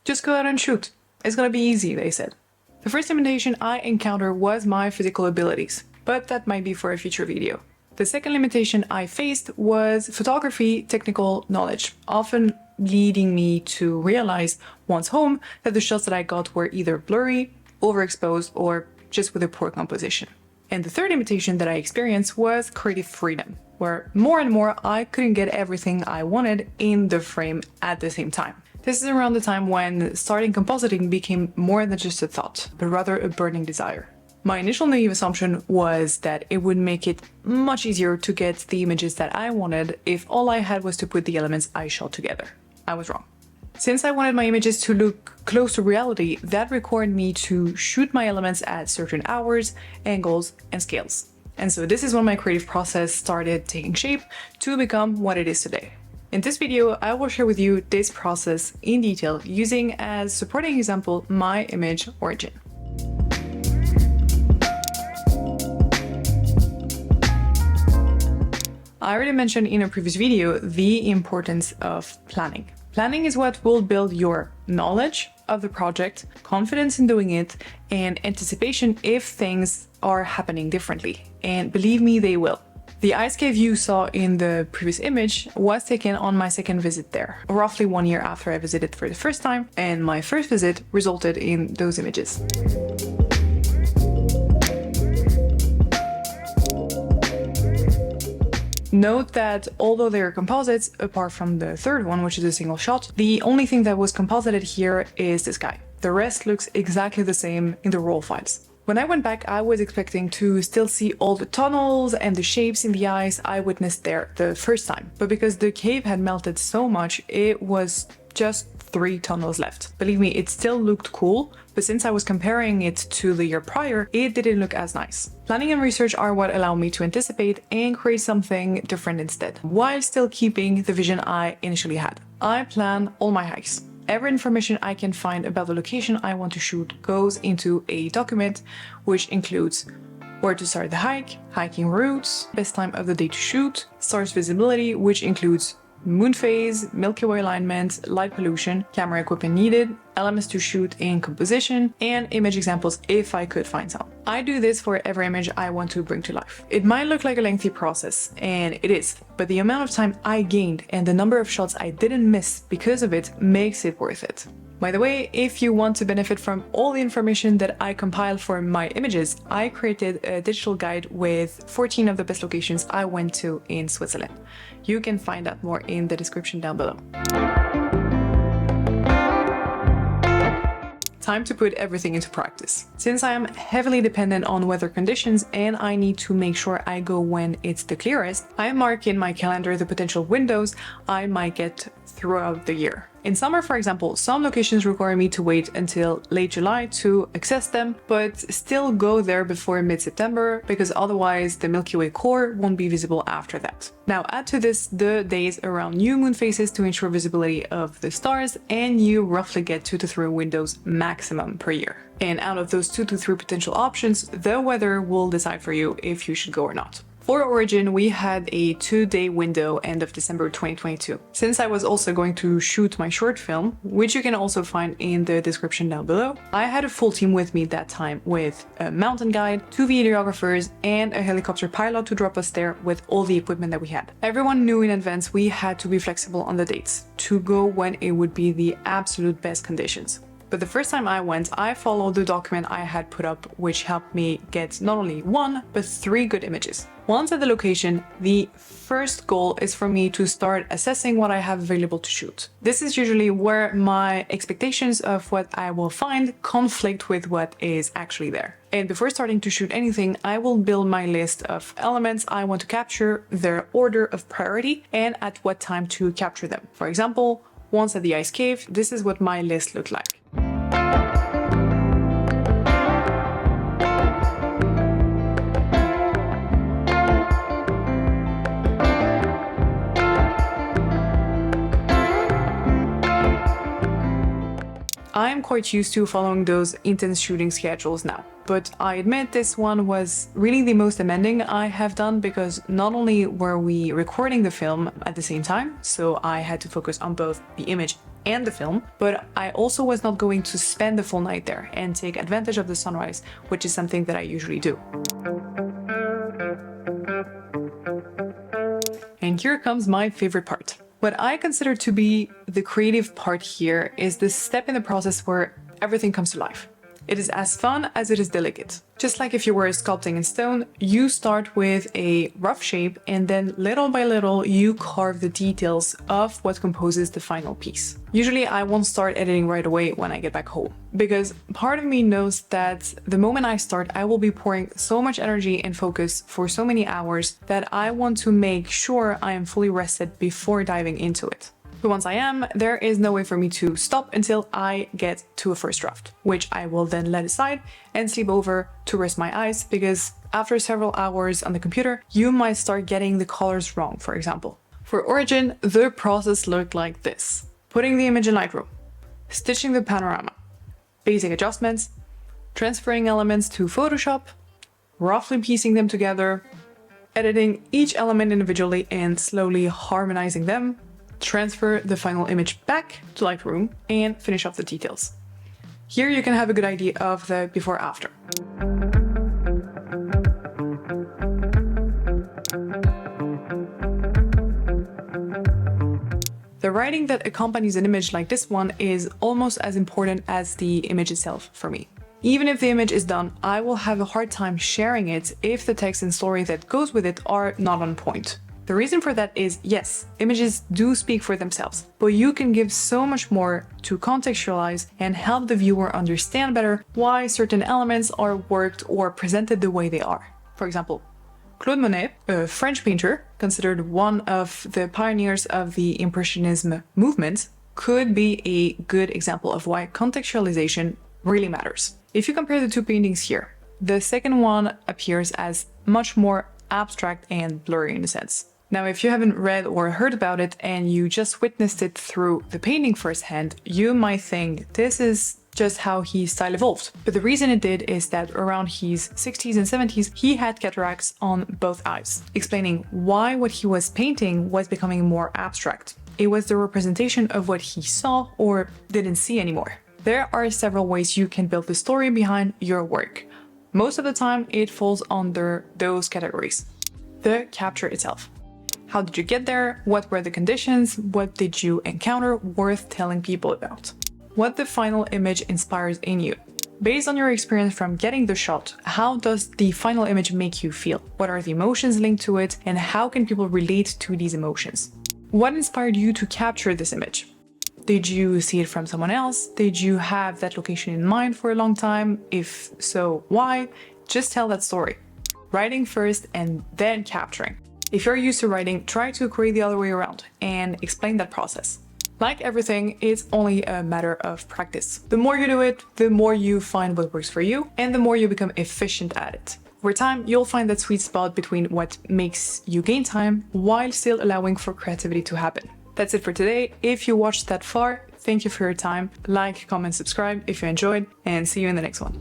Just go out and shoot. It's gonna be easy, they said. The first limitation I encountered was my physical abilities, but that might be for a future video. The second limitation I faced was photography technical knowledge, often leading me to realize once home that the shots that I got were either blurry, overexposed, or just with a poor composition. And the third limitation that I experienced was creative freedom, where more and more I couldn't get everything I wanted in the frame at the same time. This is around the time when starting compositing became more than just a thought, but rather a burning desire. My initial naive assumption was that it would make it much easier to get the images that I wanted if all I had was to put the elements I shot together. I was wrong. Since I wanted my images to look close to reality, that required me to shoot my elements at certain hours, angles, and scales. And so this is when my creative process started taking shape to become what it is today. In this video, I will share with you this process in detail using as supporting example my image origin. I already mentioned in a previous video the importance of planning. Planning is what will build your knowledge of the project, confidence in doing it, and anticipation if things are happening differently. And believe me, they will. The ice cave you saw in the previous image was taken on my second visit there, roughly 1 year after I visited for the first time, and my first visit resulted in those images. Note that although they are composites, apart from the third one, which is a single shot, the only thing that was composited here is the sky. The rest looks exactly the same in the raw files. When I went back, I was expecting to still see all the tunnels and the shapes in the ice I witnessed there the first time. But because the cave had melted so much, it was just 3 tunnels left. Believe me, it still looked cool, but since I was comparing it to the year prior, it didn't look as nice. Planning and research are what allow me to anticipate and create something different instead, while still keeping the vision I initially had. I plan all my hikes. Every information I can find about the location I want to shoot goes into a document, which includes where to start the hike, hiking routes, best time of the day to shoot, stars visibility, which includes moon phase, Milky Way alignment, light pollution, camera equipment needed, elements to shoot in composition, and image examples if I could find some. I do this for every image I want to bring to life. It might look like a lengthy process, and it is, but the amount of time I gained and the number of shots I didn't miss because of it makes it worth it. By the way, if you want to benefit from all the information that I compile for my images, I created a digital guide with 14 of the best locations I went to in Switzerland. You can find out more in the description down below. Time to put everything into practice. Since I am heavily dependent on weather conditions and I need to make sure I go when it's the clearest, I mark in my calendar the potential windows I might get throughout the year. In summer, for example, some locations require me to wait until late July to access them, but still go there before mid-September because otherwise the Milky Way core won't be visible after that. Now add to this the days around new moon phases to ensure visibility of the stars, and you roughly get 2 to 3 windows maximum per year. And out of those 2 to 3 potential options, the weather will decide for you if you should go or not. For Origin, we had a 2-day window end of December 2022. Since I was also going to shoot my short film, which you can also find in the description down below, I had a full team with me that time with a mountain guide, 2 videographers, and a helicopter pilot to drop us there with all the equipment that we had. Everyone knew in advance we had to be flexible on the dates, to go when it would be the absolute best conditions. But the first time I went, I followed the document I had put up, which helped me get not only 1, but 3 good images. Once at the location, the first goal is for me to start assessing what I have available to shoot. This is usually where my expectations of what I will find conflict with what is actually there. And before starting to shoot anything, I will build my list of elements I want to capture, their order of priority, and at what time to capture them. For example, once at the ice cave, this is what my list looked like. I'm quite used to following those intense shooting schedules now, but I admit this one was really the most demanding I have done because not only were we recording the film at the same time, so I had to focus on both the image and the film, but I also was not going to spend the full night there and take advantage of the sunrise, which is something that I usually do. And here comes my favorite part. What I consider to be the creative part here is the step in the process where everything comes to life. It is as fun as it is delicate. Just like if you were sculpting in stone, you start with a rough shape and then little by little you carve the details of what composes the final piece. Usually I won't start editing right away when I get back home, because part of me knows that the moment I start, I will be pouring so much energy and focus for so many hours that I want to make sure I am fully rested before diving into it. But once I am, there is no way for me to stop until I get to a first draft, which I will then let aside and sleep over to rest my eyes, because after several hours on the computer, you might start getting the colors wrong, for example. For Origin, the process looked like this: putting the image in Lightroom, stitching the panorama, basic adjustments, transferring elements to Photoshop, roughly piecing them together, editing each element individually and slowly harmonizing them, transfer the final image back to Lightroom, and finish off the details. Here you can have a good idea of the before-after. The writing that accompanies an image like this one is almost as important as the image itself for me. Even if the image is done, I will have a hard time sharing it if the text and story that goes with it are not on point. The reason for that is, yes, images do speak for themselves, but you can give so much more to contextualize and help the viewer understand better why certain elements are worked or presented the way they are. For example, Claude Monet, a French painter considered one of the pioneers of the Impressionism movement, could be a good example of why contextualization really matters. If you compare the two paintings here, the second one appears as much more abstract and blurry in a sense. Now, if you haven't read or heard about it and you just witnessed it through the painting firsthand, you might think this is just how his style evolved. But the reason it did is that around his 60s and 70s, he had cataracts on both eyes, explaining why what he was painting was becoming more abstract. It was the representation of what he saw or didn't see anymore. There are several ways you can build the story behind your work. Most of the time, it falls under those categories. The capture itself. How did you get there? What were the conditions? What did you encounter worth telling people about? What the final image inspires in you. Based on your experience from getting the shot, how does the final image make you feel? What are the emotions linked to it? And how can people relate to these emotions? What inspired you to capture this image? Did you see it from someone else? Did you have that location in mind for a long time? If so, why? Just tell that story. Writing first and then capturing. If you're used to writing, try to create the other way around and explain that process. Like everything, it's only a matter of practice. The more you do it, the more you find what works for you, and the more you become efficient at it. Over time, you'll find that sweet spot between what makes you gain time while still allowing for creativity to happen. That's it for today. If you watched that far, thank you for your time. Like, comment, subscribe if you enjoyed, and see you in the next one.